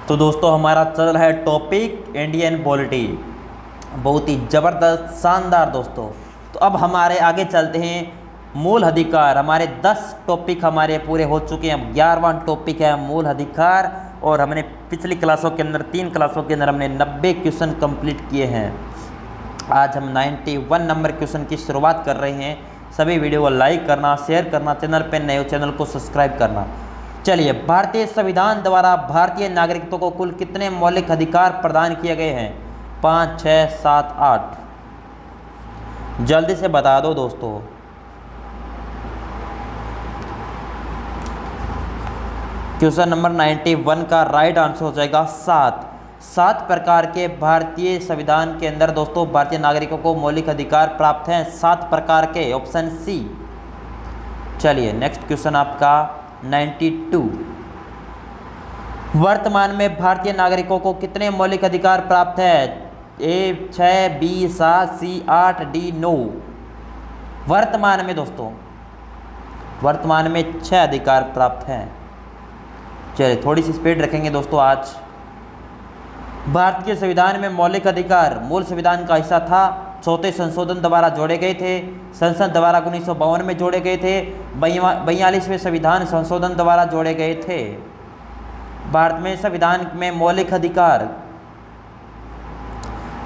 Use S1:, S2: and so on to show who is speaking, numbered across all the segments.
S1: तो दोस्तों हमारा चल रहा है टॉपिक इंडियन पॉलिटी, बहुत ही ज़बरदस्त शानदार दोस्तों। तो अब हमारे आगे चलते हैं मूल अधिकार। हमारे 10 टॉपिक हमारे पूरे हो चुके हैं। अब 11वां टॉपिक है मूल अधिकार, और हमने पिछली क्लासों के अंदर 3 क्लासों के अंदर हमने 90 क्वेश्चन कंप्लीट किए हैं। आज हम 91 नंबर क्वेश्चन की शुरुआत कर रहे हैं। सभी वीडियो को लाइक करना, शेयर करना, चैनल पर नए हो चैनल को सब्सक्राइब करना। चलिए, भारतीय संविधान द्वारा भारतीय नागरिकों को कुल कितने मौलिक अधिकार प्रदान किए गए हैं? 5, 6, 7, 8। जल्दी से बता दो दोस्तों। क्वेश्चन नंबर 91 का राइट आंसर हो जाएगा 7। 7 प्रकार के भारतीय संविधान के अंदर दोस्तों भारतीय नागरिकों को मौलिक अधिकार प्राप्त हैं, 7 प्रकार के, ऑप्शन सी। चलिए नेक्स्ट क्वेश्चन आपका 92। वर्तमान में भारतीय नागरिकों को कितने मौलिक अधिकार प्राप्त है? ए 6, बी 7, सी 8, डी 9। वर्तमान में दोस्तों, वर्तमान में 6 अधिकार प्राप्त हैं। चलिए थोड़ी सी स्पीड रखेंगे दोस्तों। आज भारतीय संविधान में मौलिक अधिकार मूल संविधान का हिस्सा था, चौथे संशोधन द्वारा जोड़े गए थे, संसद द्वारा 1952 में जोड़े गए थे, 42वें संविधान संशोधन द्वारा जोड़े गए थे। भारत में संविधान में मौलिक अधिकार,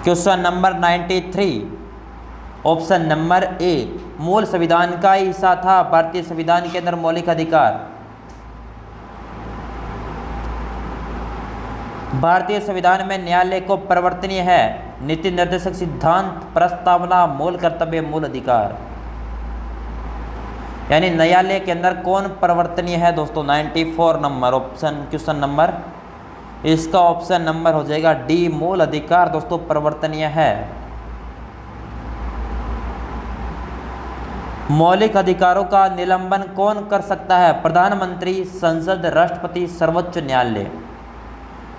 S1: question number 93, option number A, मूल संविधान का ही हिस्सा था भारतीय संविधान के अंदर मौलिक अधिकार। भारतीय संविधान में न्यायालय को परिवर्तनीय है, नीति निर्देशक सिद्धांत, प्रस्तावना, मूल कर्तव्य, मूल अधिकार। यानी न्यायालय के अंदर कौन परिवर्तनीय है दोस्तों? 94 नंबर ऑप्शन, क्वेश्चन नंबर, इसका ऑप्शन नंबर हो जाएगा डी, मूल अधिकार दोस्तों परिवर्तनीय है। मौलिक अधिकारों का निलंबन कौन कर सकता है? प्रधानमंत्री, संसद, राष्ट्रपति, सर्वोच्च न्यायालय।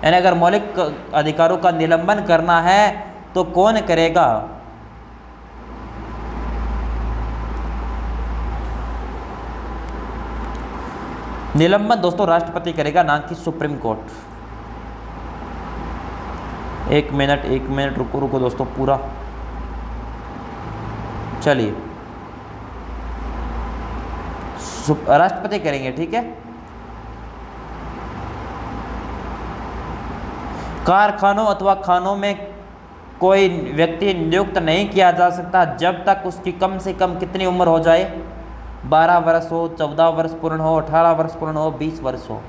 S1: यानी अगर मौलिक अधिकारों का निलंबन करना है तो कौन करेगा? निलंबन दोस्तों राष्ट्रपति करेगा, ना कि सुप्रीम कोर्ट। एक मिनट रुको दोस्तों पूरा। चलिए, राष्ट्रपति करेंगे, ठीक है। कारखानों अथवा खानों में कोई व्यक्ति नियुक्त नहीं किया जा सकता जब तक उसकी कम से कम कितनी उम्र हो जाए? 12 वर्ष हो, 14 वर्ष पूर्ण हो, 18 वर्ष पूर्ण हो, 20 वर्ष हो।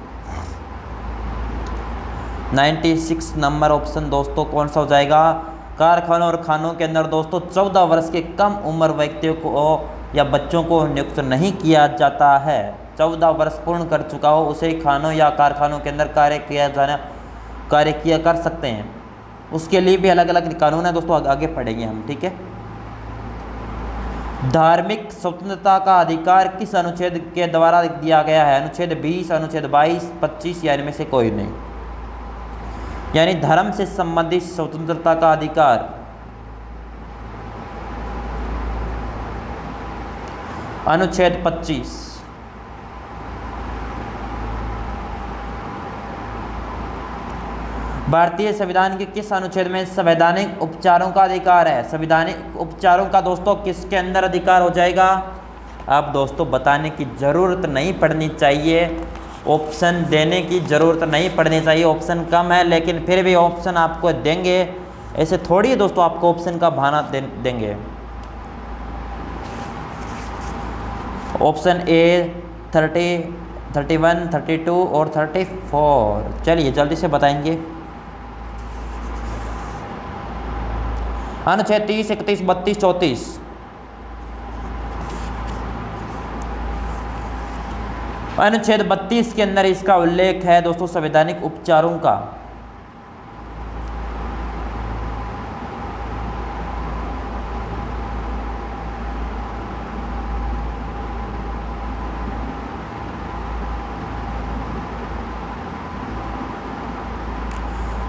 S1: 96 नंबर ऑप्शन दोस्तों कौन सा हो जाएगा? कारखानों और खानों के अंदर दोस्तों 14 वर्ष के कम उम्र व्यक्तियों को या बच्चों को नियुक्त नहीं किया जाता है। 14 वर्ष पूर्ण कर चुका हो उसे खानों या कारखानों के अंदर कार्य किया कर सकते हैं। उसके लिए भी अलग अलग कानून है दोस्तों, आगे पढ़ेंगे हम, ठीक है। धार्मिक स्वतंत्रता का अधिकार किस अनुच्छेद के द्वारा दिया गया है? अनुच्छेद 20, अनुच्छेद 22, 25 या इनमें से कोई नहीं। यानी धर्म से संबंधित स्वतंत्रता का अधिकार अनुच्छेद 25। भारतीय संविधान के किस अनुच्छेद में संवैधानिक उपचारों का अधिकार है? संवैधानिक उपचारों का दोस्तों किसके अंदर अधिकार हो जाएगा? आप दोस्तों बताने की ज़रूरत नहीं पड़नी चाहिए, ऑप्शन देने की ज़रूरत नहीं पड़नी चाहिए। ऑप्शन कम है लेकिन फिर भी ऑप्शन आपको देंगे, ऐसे थोड़ी है दोस्तों आपको ऑप्शन का बहाना देंगे। ऑप्शन ए 30, 31, 32 और 34। चलिए जल्दी से बताएंगे। अनुच्छेद 30, 31, 32, 34। अनुच्छेद 32 के अंदर इसका उल्लेख है दोस्तों संवैधानिक उपचारों का।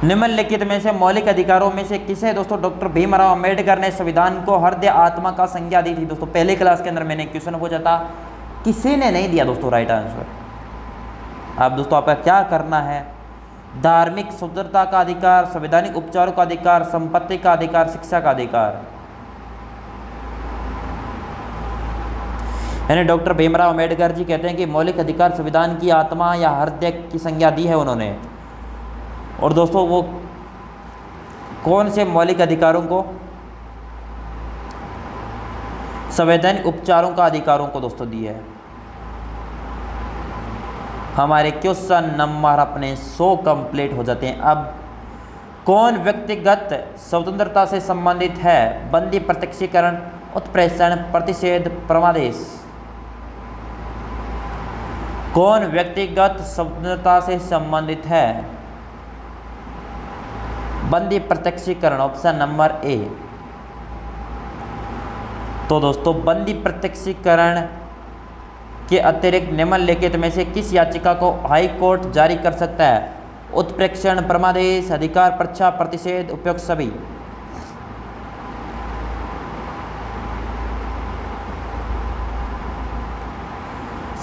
S1: निम्नलिखित में से मौलिक अधिकारों में से किसे दोस्तों डॉक्टर भीमराव अंबेडकर ने संविधान को हृदय आत्मा का संज्ञा दी थी? दोस्तों पहले क्लास के अंदर मैंने क्वेश्चन पूछा था, किसी ने नहीं दिया दोस्तों राइट आंसर। अब दोस्तों आपका क्या करना है, धार्मिक स्वतंत्रता का अधिकार, संवैधानिक उपचारों का अधिकार, संपत्ति का अधिकार, शिक्षा का अधिकार। यानी डॉक्टर भीमराव अंबेडकर जी कहते हैं कि मौलिक अधिकार संविधान की आत्मा या हृदय की संज्ञा दी है उन्होंने। और दोस्तों वो कौन से मौलिक अधिकारों को? संवैधानिक उपचारों का अधिकारों को दोस्तों दी है। हमारे क्वेश्चन नंबर अपने 100 कंप्लीट हो जाते हैं। अब कौन व्यक्तिगत स्वतंत्रता से संबंधित है? बंदी, प्रत्यक्षीकरण, उत्प्रेषण, प्रतिषेध, परमादेश। कौन व्यक्तिगत स्वतंत्रता से संबंधित है? बंदी, प्रत्यक्षीकरण, ऑप्शन नंबर ए। तो दोस्तों बंदी प्रत्यक्षीकरण के अतिरिक्त निम्नलिखित में से किस याचिका को हाई कोर्ट जारी कर सकता है? उत्प्रेक्षण, परमादेश, अधिकार परीक्षा, प्रतिषेध, उपयुक्त सभी।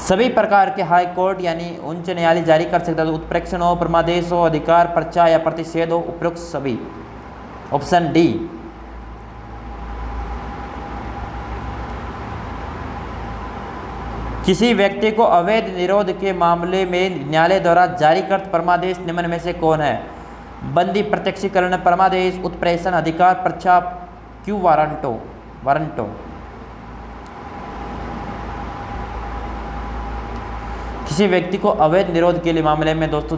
S1: सभी प्रकार के हाई कोर्ट यानी उच्च न्यायालय जारी कर सकता है। तो उत्प्रेक्षण हो, परमादेश हो, अधिकार परीक्षा या प्रतिषेध हो, उपयुक्त सभी, ऑप्शन डी। किसी व्यक्ति को अवैध निरोध के मामले में न्यायालय द्वारा जारी कृत परमादेश निम्न में से कौन है? बंदी, प्रत्यक्षीकरण, परमादेश, उत्प्रेषण, अधिकार परीक्षा, क्यू वारंटो। किसी व्यक्ति को अवैध निरोध के लिए मामले में दोस्तों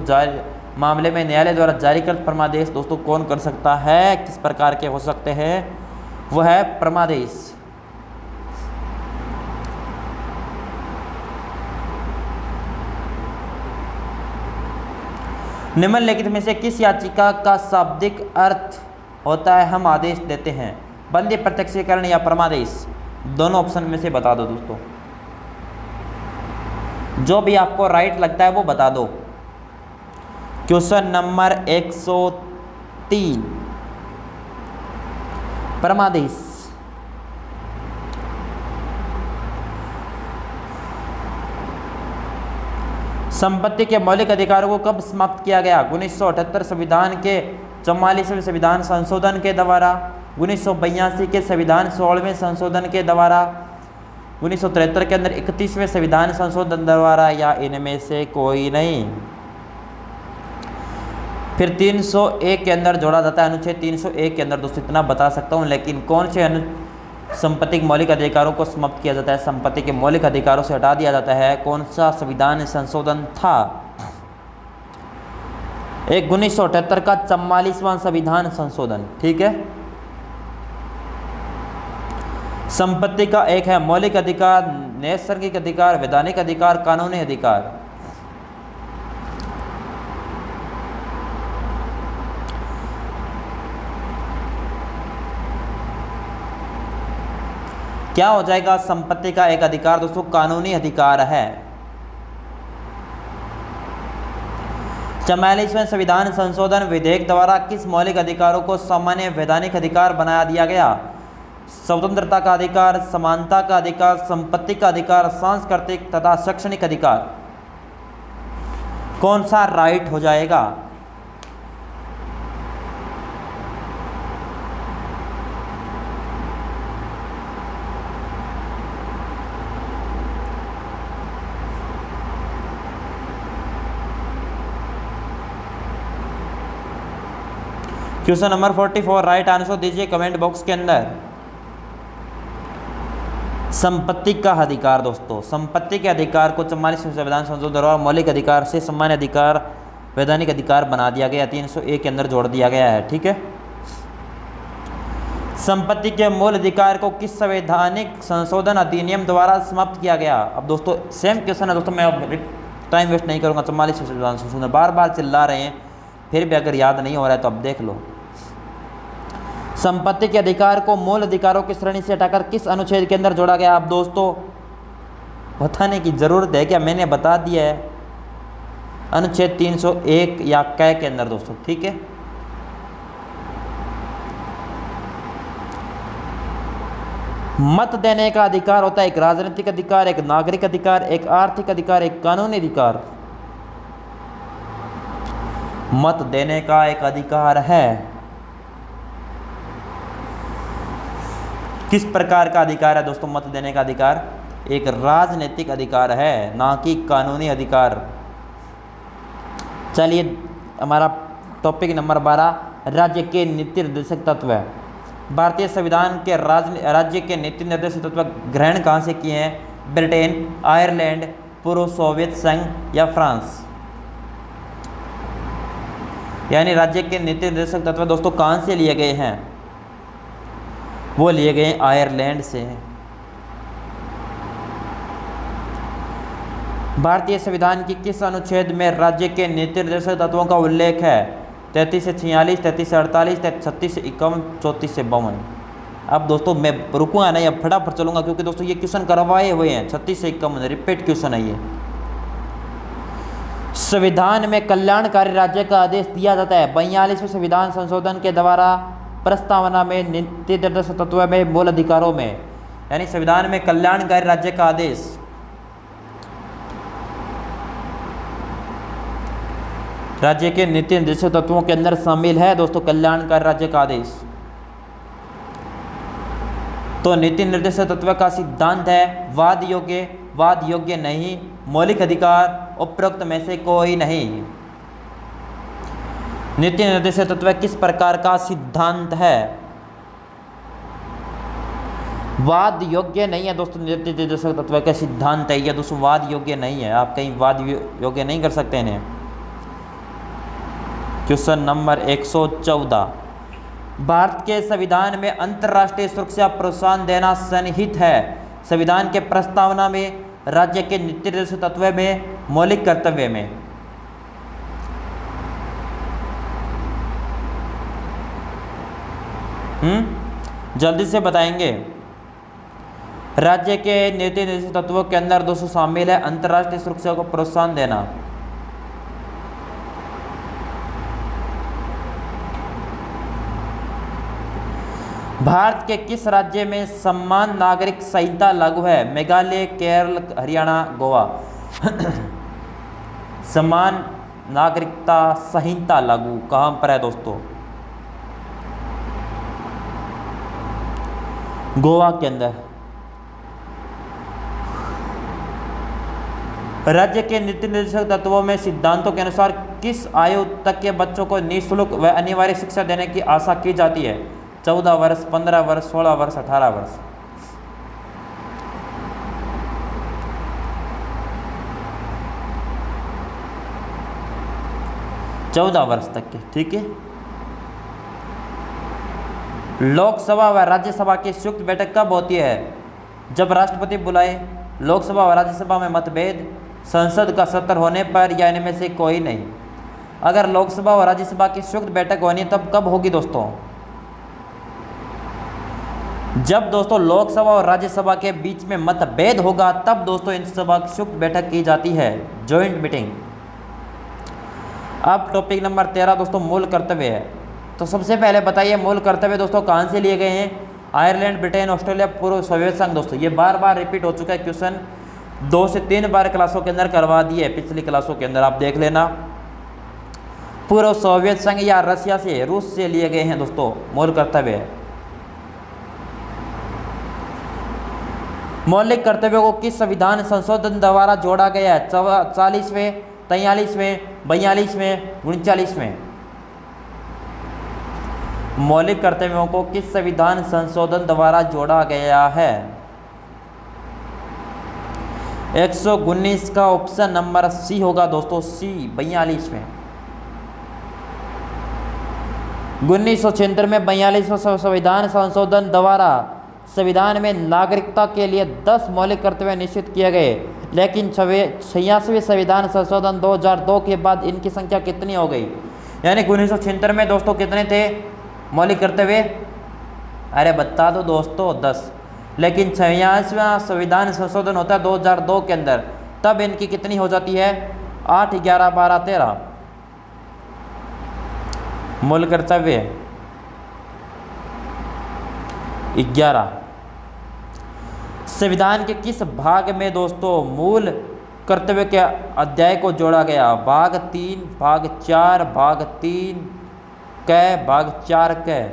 S1: मामले में न्यायालय द्वारा जारी कृत परमादेश दोस्तों कौन कर सकता है? किस प्रकार के हो सकते हैं? वह है परमादेश। निम्नलिखित में से किस याचिका का शाब्दिक अर्थ होता है हम आदेश देते हैं? बंदी, प्रत्यक्षीकरण या परमादेश? दोनों ऑप्शन में से बता दो दोस्तों, जो भी आपको राइट लगता है वो बता दो। Question number 103, परमादेश। संपत्ति के मौलिक अधिकारों को कब समाप्त किया गया? 1978 संविधान के 44वें संविधान संशोधन के द्वारा, 1982 के संविधान 16वें संशोधन के द्वारा, 1973 के अंदर 31वें संविधान संशोधन द्वारा, या इनमें से कोई नहीं। फिर 301 के अंदर जोड़ा जाता है, अनुच्छेद 301 के अंदर दोस्तों इतना बता सकता हूँ। लेकिन कौन से संपत्ति के मौलिक अधिकारों को समाप्त किया जाता है? संपत्ति के मौलिक अधिकारों से हटा दिया जाता है। कौन सा संविधान संशोधन था? एक 1978 का 44वां संविधान संशोधन, ठीक है। संपत्ति का एक है मौलिक अधिकार, नैसर्गिक अधिकार, वैधानिक अधिकार, कानूनी अधिकार। क्या हो जाएगा? संपत्ति का एक अधिकार दोस्तों कानूनी अधिकार है। 44वें संविधान संशोधन विधेयक द्वारा किस मौलिक अधिकारों को सामान्य वैधानिक अधिकार बना दिया गया? स्वतंत्रता का अधिकार, समानता का अधिकार, संपत्ति का अधिकार, सांस्कृतिक तथा शैक्षणिक अधिकार। कौन सा राइट हो जाएगा? क्वेश्चन नंबर 44 राइट आंसर दीजिए कमेंट बॉक्स के अंदर। संपत्ति का अधिकार दोस्तों, संपत्ति के अधिकार को 44वें संविधान संशोधन द्वारा मौलिक अधिकार से सामान्य अधिकार, वैधानिक अधिकार बना दिया गया, 301 के अंदर जोड़ दिया गया है, ठीक है। संपत्ति के मूल अधिकार को किस संवैधानिक संशोधन अधिनियम द्वारा समाप्त किया गया? अब दोस्तों सेम क्वेश्चन है दोस्तों, मैं अब टाइम वेस्ट नहीं करूँगा। 44वें संविधान संशोधन बार बार चिल्ला रहे हैं, फिर भी अगर याद नहीं हो रहा है तो अब देख लो। संपत्ति के अधिकार को मूल अधिकारों की श्रेणी से हटाकर किस अनुच्छेद के अंदर जोड़ा गया? अब दोस्तों बताने की जरूरत है क्या? मैंने बता दिया है, अनुच्छेद 301 या क के अंदर दोस्तों, ठीक है। मत देने का अधिकार होता है एक राजनीतिक अधिकार, एक नागरिक अधिकार, एक आर्थिक अधिकार, एक कानूनी अधिकार। मत देने का एक अधिकार है। किस प्रकार का अधिकार है दोस्तों मत देने का अधिकार? एक राजनीतिक अधिकार है, ना कि कानूनी अधिकार। चलिए हमारा टॉपिक नंबर 12, राज्य के नीति निर्देशक तत्व। भारतीय संविधान के राज्य के नीति निर्देशक तत्व ग्रहण कहाँ से किए हैं? ब्रिटेन, आयरलैंड, पूर्व सोवियत संघ या फ्रांस। यानी राज्य के नीति निर्देशक तत्व दोस्तों कहाँ से लिए गए हैं? वो लिए गए आयरलैंड से। भारतीय संविधान की किस अनुच्छेद में राज्य के नीति निर्देशक तत्वों का उल्लेख है? 33 से 46, 33 से 48, 36 से 51, 34 से 52। अब दोस्तों मैं रुकूंगा नहीं, अब फटाफट चलूंगा क्योंकि दोस्तों ये क्वेश्चन करवाए हुए हैं। 36 से 51 रिपीट क्वेश्चन है ये। संविधान में कल्याणकारी राज्य का आदेश दिया जाता है। 42वें संविधान संशोधन के द्वारा प्रस्तावना में नीति निर्देशक तत्व में मूल अधिकारों में, यानी संविधान में कल्याणकारी राज्य का आदेश। राज्य के नीति निर्देशक तत्वों के अंदर शामिल है दोस्तों कल्याणकारी राज्य का आदेश। तो नीति निर्देशक तत्व का सिद्धांत है वाद योग्य नहीं, मौलिक अधिकार, उपरोक्त में से कोई नहीं। नीति निर्देशक तत्व किस प्रकार का सिद्धांत है? वाद योग्य नहीं है दोस्तों, नीति निर्देशक तत्व का सिद्धांत है ये दोस्तों, वाद योग्य नहीं है। आप कहीं वाद योग्य नहीं कर सकते इन्हें। क्वेश्चन नंबर 114, भारत के संविधान में अंतर्राष्ट्रीय सुरक्षा प्रोत्साहन देना सन्निहित है। संविधान के प्रस्तावना में राज्य के नीति निर्देशक तत्व में मौलिक कर्तव्य में। जल्दी से बताएंगे। राज्य के नीति निर्देशक तत्वों के अंदर दोस्तों शामिल है अंतर्राष्ट्रीय सुरक्षा को प्रोत्साहन देना। भारत के किस राज्य में समान नागरिक संहिता लागू है? मेघालय, केरल, हरियाणा, गोवा। समान नागरिकता संहिता लागू कहां पर है दोस्तों? गोवा के अंदर। राज्य के नीति निर्देशक तत्वों में सिद्धांतों के अनुसार किस आयु तक के बच्चों को निःशुल्क व अनिवार्य शिक्षा देने की आशा की जाती है? 14 वर्ष, 15 वर्ष, 16 वर्ष, 18 वर्ष। चौदह वर्ष तक के, ठीक है। लोकसभा व राज्यसभा की संयुक्त बैठक कब होती है? जब राष्ट्रपति बुलाए। लोकसभा व राज्यसभा में मतभेद, संसद का सत्र होने पर या इनमें से कोई नहीं। अगर लोकसभा और राज्यसभा की संयुक्त बैठक होनी तब कब होगी दोस्तों? जब दोस्तों लोकसभा और राज्यसभा के बीच में मतभेद होगा तब दोस्तों इन सभा की संयुक्त बैठक की जाती है, जॉइंट मीटिंग। अब टॉपिक नंबर 13 दोस्तों मूल कर्तव्य है। तो सबसे पहले बताइए मूल कर्तव्य दोस्तों कहाँ से लिए गए हैं? आयरलैंड, ब्रिटेन, ऑस्ट्रेलिया, पूर्व सोवियत संघ। दोस्तों ये बार बार रिपीट हो चुका है क्वेश्चन, 2 से 3 बार क्लासों के अंदर करवा दिए, पिछली क्लासों के अंदर आप देख लेना। पूर्व सोवियत संघ या रशिया से, रूस से लिए गए हैं दोस्तों मूल कर्तव्य। मौलिक कर्तव्यों को किस संविधान संशोधन द्वारा जोड़ा गया है? 40वें, 43वें, 42वें, 39वें। मौलिक कर्तव्यों को किस संविधान संशोधन द्वारा जोड़ा गया है? 119 का ऑप्शन नंबर सी होगा दोस्तों, सी 42वें। 1976 में 42वां संविधान संशोधन द्वारा संविधान में नागरिकता के लिए 10 मौलिक कर्तव्य निश्चित किए गए, लेकिन 86वें संविधान संशोधन 2002 के बाद इनकी संख्या कितनी हो गई? यानी 1976 में दोस्तों कितने थे मौलिक कर्तव्य? अरे बता दो दोस्तों 10, लेकिन 86वां संविधान संशोधन होता है 2002 के अंदर, तब इनकी कितनी हो जाती है? 8, 11, 12, 13 मूल कर्तव्य 11। संविधान के किस भाग में दोस्तों मूल कर्तव्य के अध्याय को जोड़ा गया? भाग 3, भाग 4, भाग 3 क, भाग 4 क।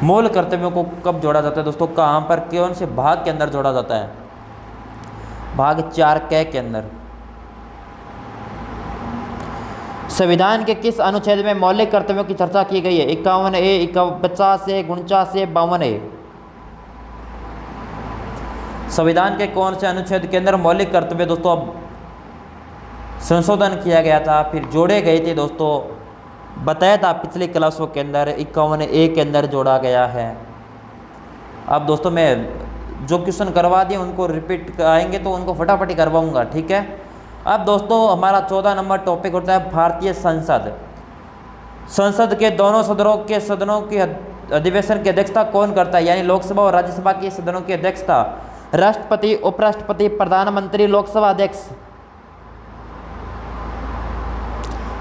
S1: मूल कर्तव्यों को कब जोड़ा जाता है दोस्तों? कहाँ पर, कौन से भाग के अंदर जोड़ा जाता है? भाग 4 क के अंदर। संविधान के किस अनुच्छेद में मौलिक कर्तव्यों की चर्चा की गई है? 51A, 50A, 49A, 52A। संविधान के कौन से अनुच्छेद के अंदर मौलिक कर्तव्य दोस्तों अब संशोधन किया गया था, फिर जोड़े गए थे दोस्तों? बताया था पिछली क्लासों के अंदर 51A के अंदर जोड़ा गया है। अब दोस्तों मैं जो क्वेश्चन करवा दिए उनको रिपीट आएंगे तो उनको फटाफट ही करवाऊंगा, ठीक है। अब दोस्तों हमारा 14 नंबर टॉपिक होता है भारतीय संसद। संसद के दोनों सदनों की अधिवेशन की अध्यक्षता कौन करता है? यानी लोकसभा और राज्यसभा के सदनों की अध्यक्षता राष्ट्रपति, उपराष्ट्रपति, प्रधानमंत्री, लोकसभा अध्यक्ष।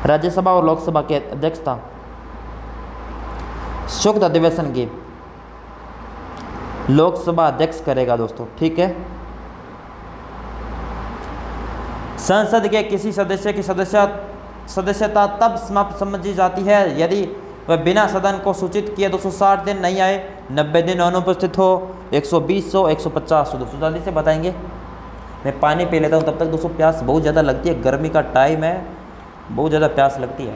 S1: राज्यसभा और लोकसभा की अध्यक्षता संयुक्त अधिवेशन की लोकसभा अध्यक्ष करेगा दोस्तों, ठीक है। संसद के किसी सदस्य की सदस्यता तब समाप्त समझी जाती है यदि वह बिना सदन को सूचित किए 260 दिन नहीं आए, 90 दिन अनुपस्थित हो, 120 हो, 150 हो। दोस्तों जल्दी से बताएंगे। मैं पानी पी लेता हूँ तब तक दोस्तों, प्यास बहुत ज़्यादा लगती है, गर्मी का टाइम है, बहुत ज़्यादा प्यास लगती है।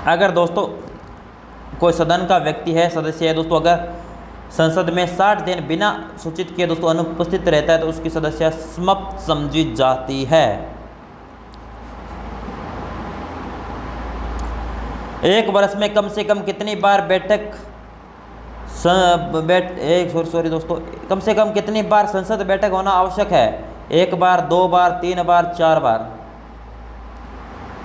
S1: अगर दोस्तों कोई सदन का व्यक्ति है, सदस्य है दोस्तों, अगर संसद में 60 दिन बिना सूचित किए दोस्तों अनुपस्थित रहता है तो उसकी सदस्यता समाप्त समझी जाती है। एक वर्ष में कम से कम कितनी बार दोस्तों कम से कम कितनी बार संसद बैठक होना आवश्यक है? 1 बार, 2 बार, 3 बार, 4 बार।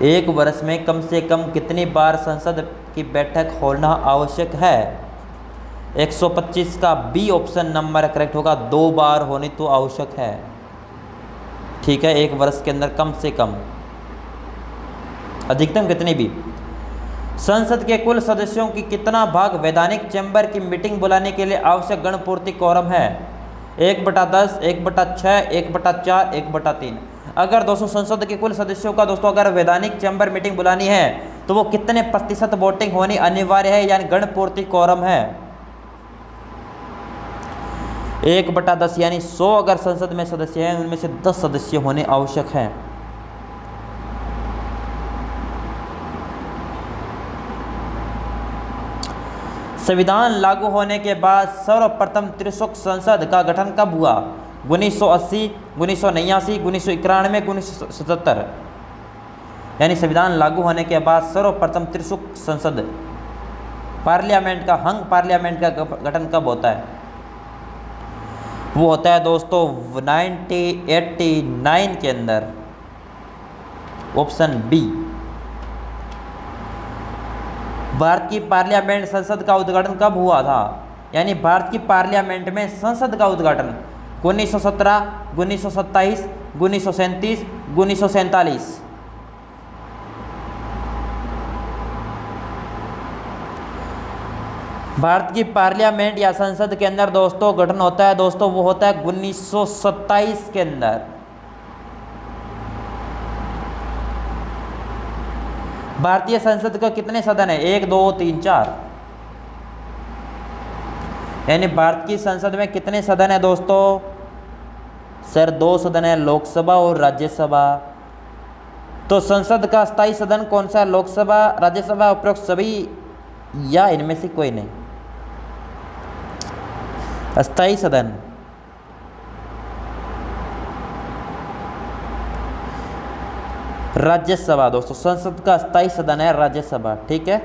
S1: एक वर्ष में कम से कम कितनी बार संसद की बैठक होना आवश्यक है? 125 का बी ऑप्शन नंबर करेक्ट होगा, 2 बार होनी तो आवश्यक है, ठीक है। एक वर्ष के अंदर कम से कम, अधिकतम कितनी भी। संसद के कुल सदस्यों की कितना भाग वैधानिक चैम्बर की मीटिंग बुलाने के लिए आवश्यक गणपूर्ति कोरम है? 1/10, 1/6, 1/4, 1/3। अगर दोस्तों संसद के कुल सदस्यों का दोस्तों अगर वैधानिक चैम्बर मीटिंग बुलानी है तो वो कितने प्रतिशत वोटिंग होनी अनिवार्य है, यानी गणपूर्ति कोरम है? 1/10 यानी 100 अगर संसद में सदस्य हैं उनमें से 10 सदस्य होने आवश्यक हैं। संविधान लागू होने के बाद सर्वप्रथम त्रिसुक संसद का गठन कब हुआ? 1980, 1989, 1991, 1977। यानी संविधान लागू होने के बाद सर्वप्रथम त्रिसुक संसद पार्लियामेंट का हंग पार्लियामेंट का गठन कब होता है? वो होता है दोस्तों 1989 के अंदर, ऑप्शन बी। भारत की पार्लियामेंट संसद का उद्घाटन कब हुआ था? यानी भारत की पार्लियामेंट में संसद का उद्घाटन 1917, 1927, 1937, 1947। भारत की पार्लियामेंट या संसद के अंदर दोस्तों गठन होता है दोस्तों, वो होता है 1927 के अंदर। भारतीय संसद का कितने सदन है? 1, 2, 3, 4। यानी भारत की संसद में कितने सदन है दोस्तों? सर 2 सदन है, लोकसभा और राज्यसभा। तो संसद का स्थायी सदन कौन सा है? लोकसभा, राज्यसभा, उपरोक्त सभी या इनमें से कोई नहीं? अस्थायी सदन राज्यसभा दोस्तों, संसद का स्थायी सदन है राज्यसभा, ठीक है।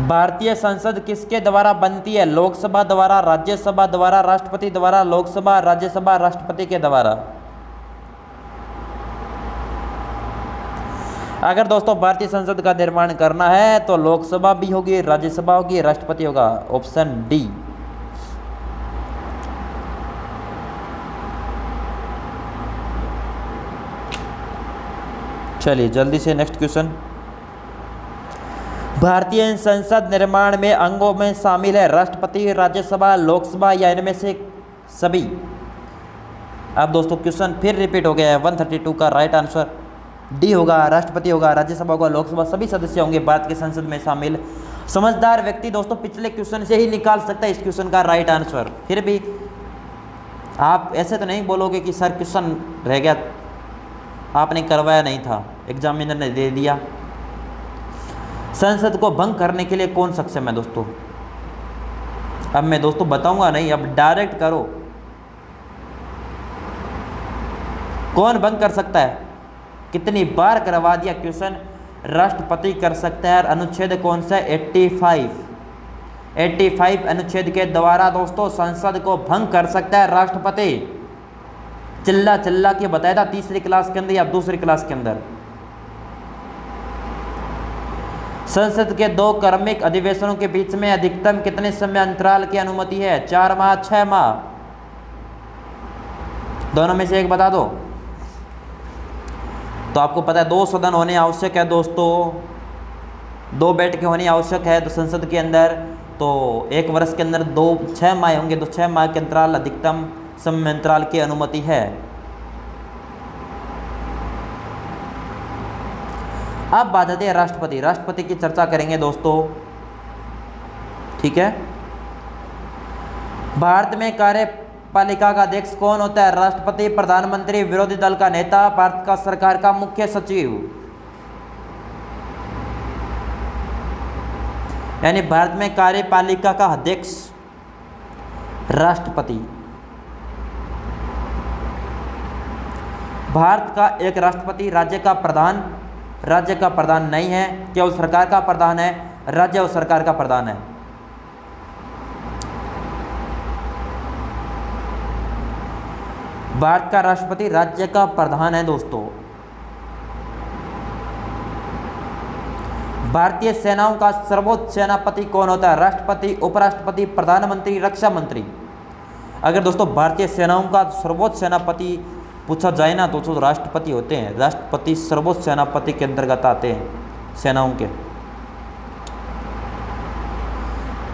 S1: भारतीय संसद किसके द्वारा बनती है? लोकसभा द्वारा, राज्यसभा द्वारा, राष्ट्रपति द्वारा, लोकसभा, राज्यसभा, राष्ट्रपति के द्वारा। अगर दोस्तों भारतीय संसद का निर्माण करना है तो लोकसभा भी होगी, राज्यसभा होगी, राष्ट्रपति होगा, ऑप्शन डी। चलिए जल्दी से नेक्स्ट क्वेश्चन। भारतीय संसद निर्माण में अंगों में शामिल है राष्ट्रपति, राज्यसभा, लोकसभा या इनमें से सभी। अब दोस्तों क्वेश्चन फिर रिपीट हो गया है। 132 का राइट आंसर डी होगा, राष्ट्रपति होगा, राज्यसभा होगा, लोकसभा, सभी सदस्य होंगे भारत के संसद में शामिल। समझदार व्यक्ति दोस्तों पिछले क्वेश्चन से ही निकाल सकता है इस क्वेश्चन का राइट आंसर। फिर भी आप ऐसे तो नहीं बोलोगे कि सर क्वेश्चन रह गया, आपने करवाया नहीं था, एग्जामिनर ने दे दिया। संसद को भंग करने के लिए कौन सक्षम है दोस्तों? अब मैं दोस्तों बताऊंगा नहीं, अब डायरेक्ट करो। कौन भंग कर सकता है? कितनी बार करवा दिया क्वेश्चन। राष्ट्रपति कर सकता है। अनुच्छेद कौन सा? 85 अनुच्छेद के द्वारा दोस्तों संसद को भंग कर सकता है राष्ट्रपति। चिल्ला चिल्ला के बताया था तीसरी क्लास के अंदर या दूसरी क्लास के अंदर। संसद के 2 क्रमिक अधिवेशनों के बीच में अधिकतम कितने समय अंतराल की अनुमति है? 4 माह, 6 माह, दोनों में से एक बता दो। तो आपको पता है 2 सदन होने आवश्यक है दोस्तों, 2 बैठकें होनी आवश्यक है तो संसद के अंदर। तो 1 वर्ष के अंदर 6 माह होंगे, तो 6 माह के अंतराल अधिकतम समय अंतराल की अनुमति है। अब बात आती है राष्ट्रपति। राष्ट्रपति की चर्चा करेंगे दोस्तों, ठीक है। भारत में कार्यपालिका का अध्यक्ष कौन होता है? राष्ट्रपति, प्रधानमंत्री, विरोधी दल का नेता, भारत का सरकार का मुख्य सचिव। यानी भारत में कार्यपालिका का अध्यक्ष राष्ट्रपति। भारत का एक राष्ट्रपति, राज्य का प्रधान नहीं है, केवल सरकार का प्रधान है, राज्य और सरकार का प्रधान है। भारत का राष्ट्रपति राज्य का प्रधान है दोस्तों। भारतीय सेनाओं का सर्वोच्च सेनापति कौन होता है? राष्ट्रपति, उपराष्ट्रपति, प्रधानमंत्री, रक्षा मंत्री। अगर दोस्तों भारतीय सेनाओं का सर्वोच्च सेनापति पूछा जाए ना तो राष्ट्रपति होते हैं। राष्ट्रपति सर्वोच्च सेनापति के अंतर्गत आते हैं सेनाओं के।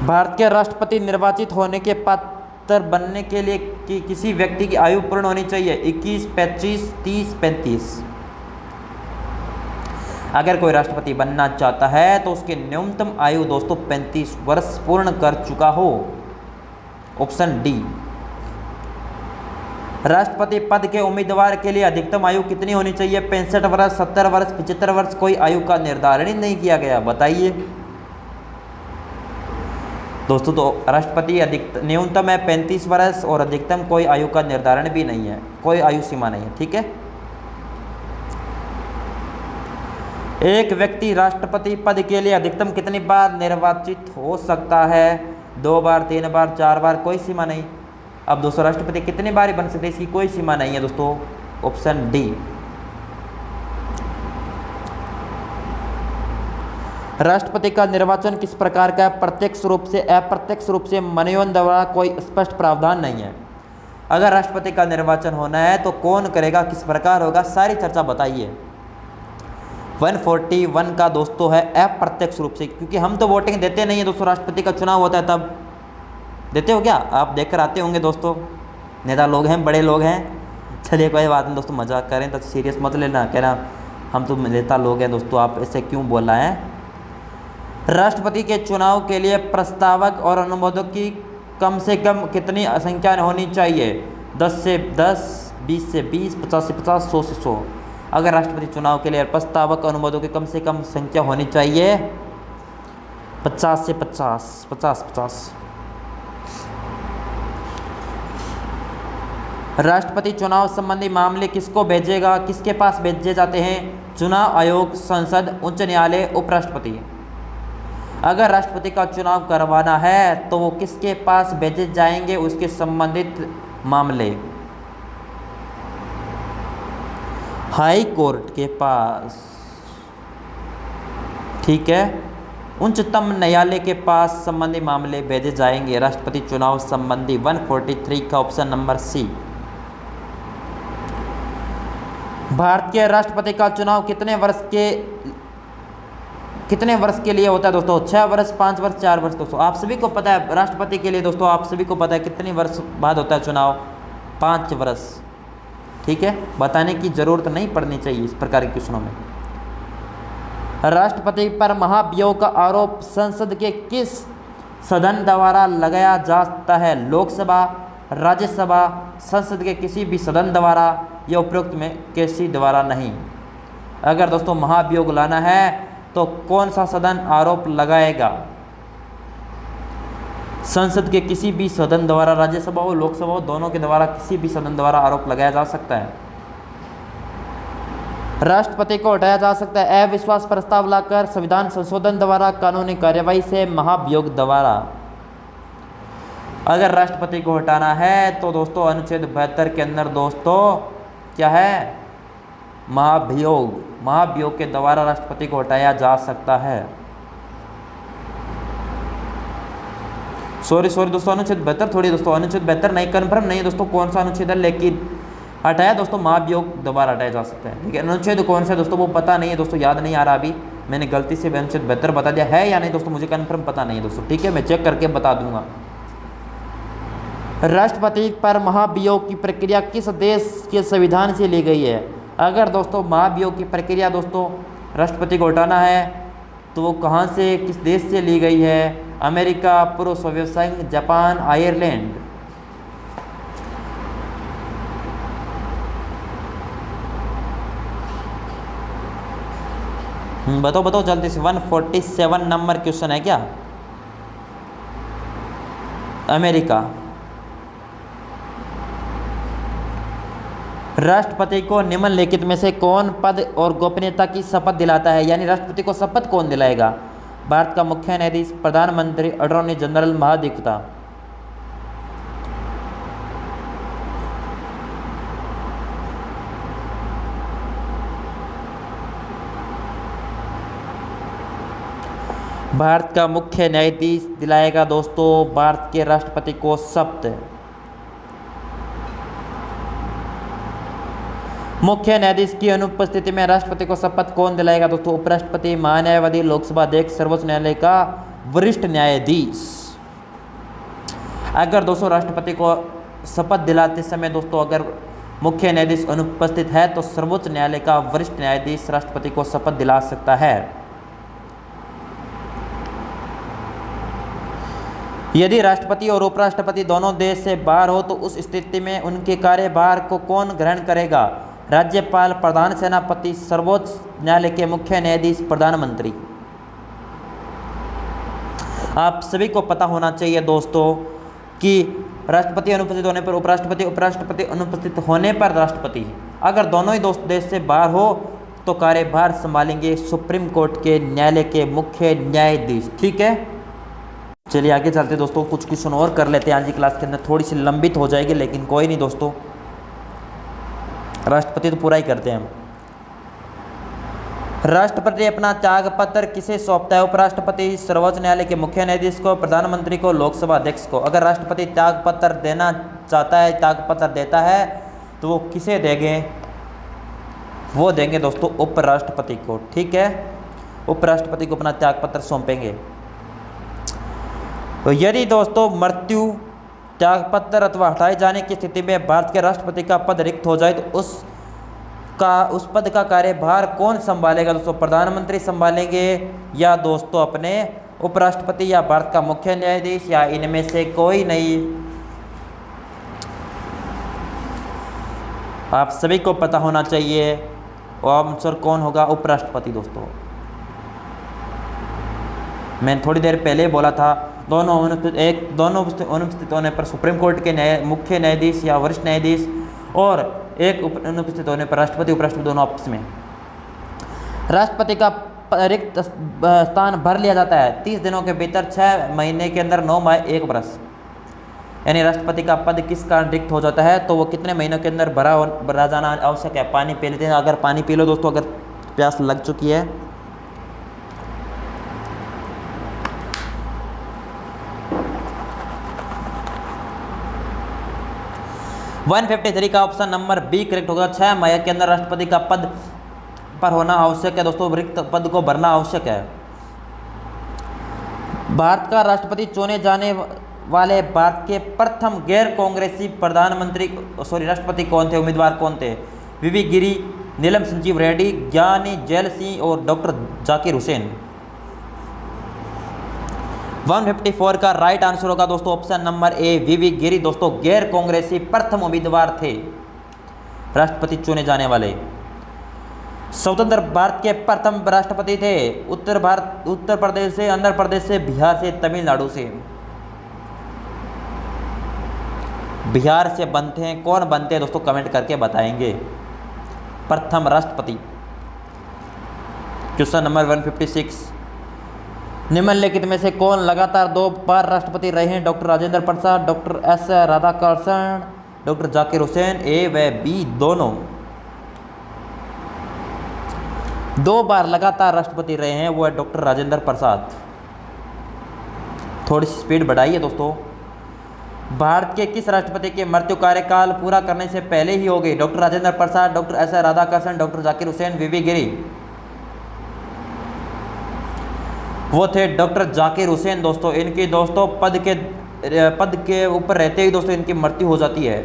S1: भारत के राष्ट्रपति निर्वाचित होने के पात्र बनने के लिए किसी व्यक्ति की आयु पूर्ण होनी चाहिए 21, 25, 30, 35। अगर कोई राष्ट्रपति बनना चाहता है तो उसकी न्यूनतम आयु दोस्तों 35 वर्ष पूर्ण कर चुका हो। Option D. राष्ट्रपति पद के उम्मीदवार के लिए अधिकतम आयु कितनी होनी चाहिए? 65 वर्ष, 70 वर्ष, 75 वर्ष। कोई आयु का निर्धारण ही नहीं किया गया, बताइए दोस्तों। तो राष्ट्रपति न्यूनतम है 35 वर्ष और अधिकतम कोई आयु का निर्धारण भी नहीं है, कोई आयु सीमा नहीं है, ठीक है। एक व्यक्ति राष्ट्रपति पद के लिए अधिकतम कितनी बार निर्वाचित हो सकता है? 2 बार, 3 बार, 4 बार, कोई सीमा नहीं। अब दोस्तों राष्ट्रपति कितनी बार बन सकते हैं, इसकी कोई सीमा नहीं है दोस्तों। Option D. राष्ट्रपति का निर्वाचन किस प्रकार का है? प्रत्यक्ष रूप से, अप्रत्यक्ष रूप से, मनोनयन द्वारा, कोई स्पष्ट प्रावधान नहीं है। अगर राष्ट्रपति का निर्वाचन होना है तो कौन करेगा, किस प्रकार होगा, सारी चर्चा बताइए। 141 का दोस्तों है अप्रत्यक्ष रूप से, क्योंकि हम तो वोटिंग देते नहीं है दोस्तों। राष्ट्रपति का चुनाव होता है तब देते हो क्या? आप देख कर आते होंगे दोस्तों, नेता लोग हैं, बड़े लोग हैं। चलिए कोई बात नहीं दोस्तों, मजाक करें तो सीरियस मत लेना, कहना हम तो नेता लोग हैं दोस्तों, आप ऐसे क्यों बोल रहे हैं। राष्ट्रपति के चुनाव के लिए प्रस्तावक और अनुमोदक की कम से कम कितनी संख्या होनी चाहिए? 10 से 10, 20 से 20, 50 से 50, 100 से 100। अगर राष्ट्रपति चुनाव के लिए प्रस्तावक अनुमोदक की कम से कम संख्या होनी चाहिए 50 से 50, 50। राष्ट्रपति चुनाव संबंधी मामले किसको भेजेगा, किसके पास भेजे जाते हैं? चुनाव आयोग, संसद, उच्च न्यायालय, उपराष्ट्रपति। अगर राष्ट्रपति का चुनाव करवाना है तो वो किसके पास भेजे जाएंगे? उसके संबंधित मामले हाई कोर्ट के पास, ठीक है, उच्चतम न्यायालय के पास संबंधी मामले भेजे जाएंगे राष्ट्रपति चुनाव संबंधी। 143 का ऑप्शन नंबर सी। भारत के राष्ट्रपति का चुनाव कितने वर्ष के लिए होता है दोस्तों? 6 वर्ष, 5 वर्ष, 4 वर्ष दोस्तों। आप सभी को पता है राष्ट्रपति के लिए दोस्तों, आप सभी को पता है कितने वर्ष बाद होता है चुनाव? 5 वर्ष। ठीक है, बताने की जरूरत नहीं पड़नी चाहिए इस प्रकार के क्वेश्चनों में। राष्ट्रपति पर महाभियोग का आरोप संसद के किस सदन द्वारा लगाया जा सकता है? लोकसभा, राज्यसभा, संसद के किसी भी सदन द्वारा या उपरोक्त में किसी द्वारा नहीं। अगर दोस्तों महाभियोग लाना है तो कौन सा सदन आरोप लगाएगा? संसद के किसी भी सदन द्वारा, राज्यसभा हो, लोकसभा हो, दोनों के द्वारा किसी भी सदन द्वारा आरोप लगाया जा सकता है। राष्ट्रपति को हटाया जा सकता है अविश्वास प्रस्ताव लाकर, संविधान संशोधन द्वारा, कानूनी कार्यवाही से, महाभियोग द्वारा। अगर राष्ट्रपति को हटाना है तो दोस्तों अनुच्छेद 72 के अंदर दोस्तों क्या है? महाभियोग। महाभियोग के द्वारा राष्ट्रपति को हटाया जा सकता है। सॉरी दोस्तों, अनुच्छेद 72 थोड़ी दोस्तों, अनुच्छेद 72 नहीं, कन्फर्म नहीं है दोस्तों कौन सा अनुच्छेद है, लेकिन हटाया दोस्तों महाभियोग द्वारा हटाया जा सकता है। लेकिन अनुच्छेद कौन सा है दोस्तों वो पता नहीं है दोस्तों, याद नहीं आ रहा अभी। मैंने गलती से अनुच्छेद 72 बता दिया है या नहीं दोस्तों, मुझे कन्फर्म पता नहीं है दोस्तों। ठीक है, मैं चेक करके बता दूंगा। राष्ट्रपति पर महाभियोग की प्रक्रिया किस देश के संविधान से ली गई है? अगर दोस्तों महाभियोग की प्रक्रिया दोस्तों राष्ट्रपति को हटाना है तो वो कहाँ से, किस देश से ली गई है? अमेरिका, पूर्व सोवियत संघ, जापान, आयरलैंड। बताओ जल्दी से। 147 नंबर क्वेश्चन है क्या? अमेरिका। राष्ट्रपति को निम्नलिखित में से कौन पद और गोपनीयता की शपथ दिलाता है? यानी राष्ट्रपति को शपथ कौन दिलाएगा? भारत का मुख्य न्यायाधीश, प्रधानमंत्री, अटॉर्नी जनरल, महाधिवक्ता। भारत का मुख्य न्यायाधीश दिलाएगा दोस्तों भारत के राष्ट्रपति को शपथ। मुख्य न्यायाधीश की अनुपस्थिति में राष्ट्रपति को शपथ कौन दिलाएगा दोस्तों? उपराष्ट्रपति, महान्यायवादी, लोकसभा अध्यक्ष, सर्वोच्च न्यायालय का वरिष्ठ न्यायाधीश। अगर दोस्तों राष्ट्रपति को शपथ दिलाते समय दोस्तों अगर मुख्य न्यायाधीश अनुपस्थित है तो सर्वोच्च न्यायालय का वरिष्ठ न्यायाधीश राष्ट्रपति को शपथ दिला सकता है। यदि राष्ट्रपति और उपराष्ट्रपति दोनों देश से बाहर हो तो उस स्थिति में उनके कार्यभार को कौन ग्रहण करेगा? राज्यपाल, प्रधान सेनापति, सर्वोच्च न्यायालय के मुख्य न्यायाधीश, प्रधानमंत्री। आप सभी को पता होना चाहिए दोस्तों कि राष्ट्रपति अनुपस्थित होने पर उपराष्ट्रपति, उपराष्ट्रपति अनुपस्थित होने पर राष्ट्रपति। अगर दोनों ही दोस्त देश से बाहर हो तो कार्यभार संभालेंगे सुप्रीम कोर्ट के न्यायालय के मुख्य न्यायाधीश। ठीक है, चलिए आगे चलते दोस्तों, कुछ क्वेश्चन और कर लेते हैं। आज की क्लास के अंदर थोड़ी सी लंबित हो जाएगी लेकिन कोई नहीं दोस्तों, राष्ट्रपति तो पूरा ही करते हैं हम। राष्ट्रपति अपना त्याग पत्र किसे सौंपता है? उपराष्ट्रपति, सर्वोच्च न्यायालय के मुख्य न्यायाधीश को, प्रधानमंत्री को, लोकसभा अध्यक्ष को। अगर राष्ट्रपति त्याग पत्र देना चाहता है, त्याग पत्र देता है तो वो किसे देंगे? वो देंगे दोस्तों उपराष्ट्रपति को। ठीक है, उपराष्ट्रपति को अपना त्याग पत्र सौंपेंगे। तो यदि दोस्तों मृत्यु, त्यागपत्र अथवा हटाए जाने की स्थिति में भारत के राष्ट्रपति का पद रिक्त हो जाए तो उस पद का कार्यभार कौन संभालेगा दोस्तों? प्रधानमंत्री संभालेंगे या दोस्तों अपने उपराष्ट्रपति या भारत का मुख्य न्यायाधीश या इनमें से कोई नहीं? आप सभी को पता होना चाहिए और आंसर कौन होगा? उपराष्ट्रपति दोस्तों। मैंने थोड़ी देर पहले बोला था दोनों अनुपस्थित होने पर सुप्रीम कोर्ट के मुख्य न्यायाधीश या वरिष्ठ न्यायाधीश और एक अनुपस्थित होने पर राष्ट्रपति, उपराष्ट्रपति दोनों आपस में। राष्ट्रपति का रिक्त स्थान भर लिया जाता है 30 दिनों के भीतर, 6 महीने के अंदर, 9 माह, 1 वर्ष। यानी राष्ट्रपति का पद किस कारण रिक्त हो जाता है तो वो कितने महीनों के अंदर भरा जाना आवश्यक है? पानी पी लेते हैं। अगर पानी पी लो दोस्तों, अगर प्यास लग चुकी है। 153 का ऑप्शन नंबर बी करेक्ट होगा। 6 माह के अंदर राष्ट्रपति का पद पर होना आवश्यक है दोस्तों, रिक्त पद को भरना आवश्यक है। भारत का राष्ट्रपति चुने जाने वाले भारत के प्रथम गैर कांग्रेसी राष्ट्रपति कौन थे, उम्मीदवार कौन थे? वीवी गिरी, नीलम संजीव रेड्डी, ज्ञानी जैल सिंह और डॉक्टर जाकिर हुसैन। 154 का राइट आंसर होगा दोस्तों ऑप्शन नंबर ए वीवी गिरी। दोस्तों गैर कांग्रेसी प्रथम उम्मीदवार थे राष्ट्रपति चुने जाने वाले। स्वतंत्र भारत के प्रथम राष्ट्रपति थे उत्तर प्रदेश से, आंध्र प्रदेश से, बिहार से, तमिलनाडु से। बिहार से बनते हैं, कौन बनते हैं दोस्तों कमेंट करके बताएंगे प्रथम राष्ट्रपति। क्वेश्चन नंबर 156, निम्नलिखित में से कौन लगातार 2 बार राष्ट्रपति रहे हैं? Doctor Rajendra Prasad, doctor S Radhakrishnan, doctor Zakir Hussain. A व बी दोनों 2 बार लगातार राष्ट्रपति रहे हैं, वो है डॉक्टर राजेंद्र प्रसाद। थोड़ी सी स्पीड बढ़ाइए दोस्तों। भारत के किस राष्ट्रपति के मृत्यु कार्यकाल पूरा करने से पहले ही हो गई? Doctor Rajendra Prasad, doctor S Radhakrishnan, doctor Zakir Hussain, V V Giri. वो थे डॉक्टर जाकिर हुसैन दोस्तों। इनकी दोस्तों पद के ऊपर रहते ही दोस्तों इनकी मृत्यु हो जाती है।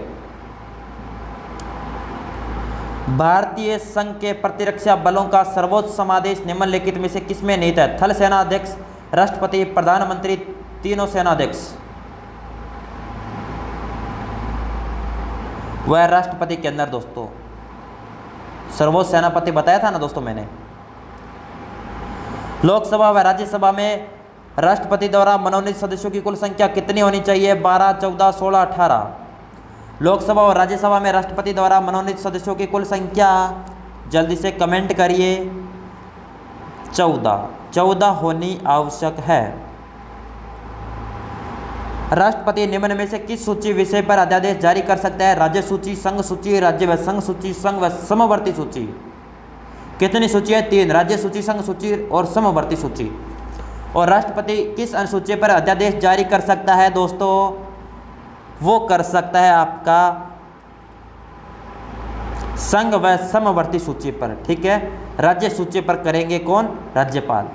S1: भारतीय संघ के प्रतिरक्षा बलों का सर्वोच्च समादेश निम्नलिखित में से किसमें निहित है? थल सेनाध्यक्ष, राष्ट्रपति, प्रधानमंत्री, तीनों सेनाध्यक्ष। वह राष्ट्रपति के अंदर दोस्तों सर्वोच्च सेनापति बताया था ना दोस्तों मैंने। लोकसभा व राज्यसभा में राष्ट्रपति द्वारा मनोनीत सदस्यों की कुल संख्या कितनी होनी चाहिए? 12, 14, 16, 18। लोकसभा और राज्यसभा में राष्ट्रपति द्वारा मनोनीत सदस्यों की कुल संख्या जल्दी से कमेंट करिए। 14 होनी आवश्यक है। राष्ट्रपति निम्न में से किस सूची विषय पर अध्यादेश जारी कर सकता है? राज्य सूची, संघ सूची, राज्य व संघ सूची, संघ व समवर्ती सूची। कितनी सूची है? 3, राज्य सूची, संघ सूची और समवर्ती सूची। और राष्ट्रपति किस अनुसूची पर अध्यादेश जारी कर सकता है दोस्तों? वो कर सकता है आपका संघ व समवर्ती सूची पर, ठीक है। राज्य सूची पर करेंगे कौन? राज्यपाल।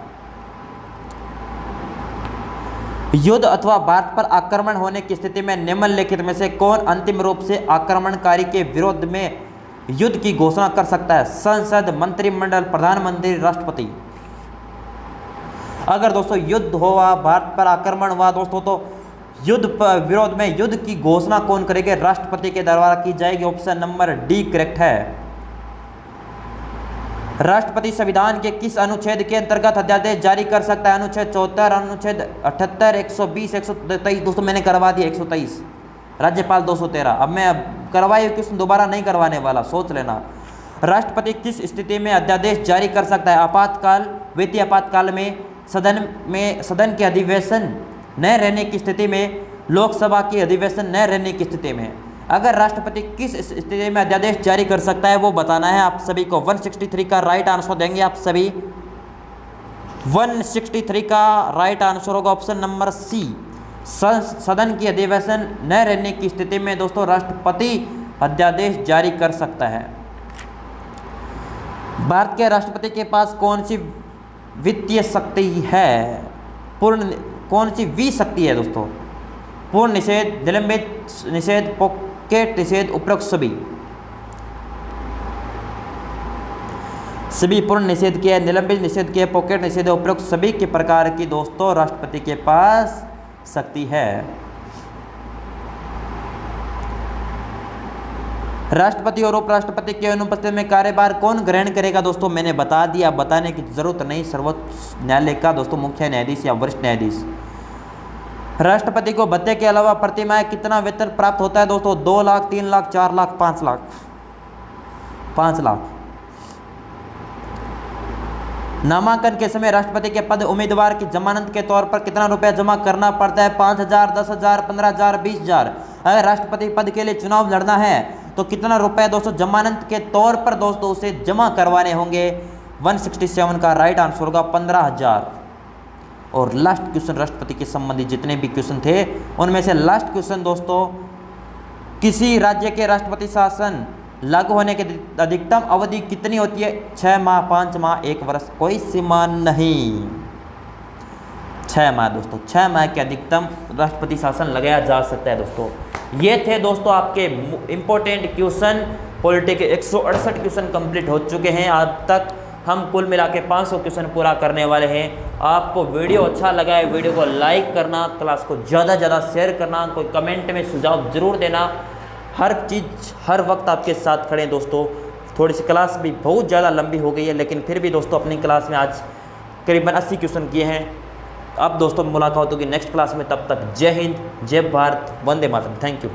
S1: युद्ध अथवा भारत पर आक्रमण होने की स्थिति में निम्नलिखित में से कौन अंतिम रूप से आक्रमणकारी के विरोध में युद्ध की घोषणा कर सकता है? संसद, मंत्रिमंडल, प्रधानमंत्री, राष्ट्रपति। अगर दोस्तों युद्ध हुआ, भारत पर आक्रमण हुआ दोस्तों, तो युद्ध पर विरोध में युद्ध की घोषणा कौन करेंगे? राष्ट्रपति के द्वारा की जाएगी। ऑप्शन नंबर डी करेक्ट है। राष्ट्रपति संविधान के किस अनुच्छेद के अंतर्गत अध्यादेश जारी कर सकता है? अनुच्छेद 74, अनुच्छेद 78, 120, 123। दोस्तों मैंने करवा दिया 123, राज्यपाल 213। अब मैं करवाई क्वेश्चन दोबारा नहीं करवाने वाला, सोच लेना। राष्ट्रपति किस स्थिति में अध्यादेश जारी कर सकता है? आपातकाल, वित्तीय आपातकाल में, सदन के अधिवेशन न रहने की स्थिति में, लोकसभा की अधिवेशन न रहने की स्थिति में। अगर राष्ट्रपति किस स्थिति में अध्यादेश जारी कर सकता है वो बताना है आप सभी को। 163 का राइट आंसर देंगे आप सभी। 163 का राइट आंसर होगा ऑप्शन नंबर सी। सदन की अधिवेशन न रहने की स्थिति में दोस्तों राष्ट्रपति अध्यादेश जारी कर सकता है। भारत के राष्ट्रपति के पास कौन सी वित्तीय शक्ति है? कौन सी वी शक्ति है दोस्तों? पूर्ण निषेध, निलंबित निषेध, पॉकेट निषेध, उपरोक्त सभी पूर्ण निषेध के, निलंबित निषेध के, पॉकेट निषेध, उपरोक्त सभी के प्रकार की दोस्तों राष्ट्रपति के पास शक्ति है। राष्ट्रपति और उपराष्ट्रपति के अनुपस्थिति में कार्यभार कौन ग्रहण करेगा? दोस्तों मैंने बता दिया, बताने की जरूरत नहीं। सर्वोच्च न्यायालय का दोस्तों मुख्य न्यायाधीश या वरिष्ठ न्यायाधीश। राष्ट्रपति को भत्ते के अलावा प्रतिमाह कितना वेतन प्राप्त होता है दोस्तों? 2 लाख, 3 लाख, 4 लाख, 5 लाख। 5 लाख। नामांकन के समय राष्ट्रपति के पद उम्मीदवार की जमानत के तौर पर कितना रुपया जमा करना पड़ता है? 5,000, 10,000, 15,000, 20,000। अगर राष्ट्रपति पद के लिए चुनाव लड़ना है तो कितना रुपया दोस्तों जमानत के तौर पर दोस्तों उसे जमा करवाने होंगे? 167 का राइट आंसर होगा 15,000। और लास्ट क्वेश्चन राष्ट्रपति के संबंधित जितने भी क्वेश्चन थे उनमें से लास्ट क्वेश्चन दोस्तों किसी राज्य के राष्ट्रपति शासन लागू होने की अधिकतम अवधि कितनी होती है? 6 माह, 5 माह, 1 वर्ष, कोई सीमा नहीं। 6 माह दोस्तों, 6 माह के अधिकतम राष्ट्रपति शासन लगाया जा सकता है दोस्तों। ये थे दोस्तों आपके इम्पोर्टेंट क्वेश्चन। पॉलिटी के 168 क्वेश्चन कंप्लीट हो चुके हैं। अब तक हम कुल मिला के 500 क्वेश्चन पूरा करने वाले हैं। आपको वीडियो अच्छा लगा है, वीडियो को लाइक करना, क्लास को ज़्यादा से ज़्यादा शेयर करना, कोई कमेंट में सुझाव ज़रूर देना। हर चीज़ हर वक्त आपके साथ खड़े हैं दोस्तों। थोड़ी सी क्लास भी बहुत ज़्यादा लंबी हो गई है, लेकिन फिर भी दोस्तों अपनी क्लास में आज करीबन 80 क्वेश्चन किए हैं। अब दोस्तों मुलाकात होगी नेक्स्ट क्लास में, तब तक जय हिंद, जय भारत, वंदे मातरम। Thank you.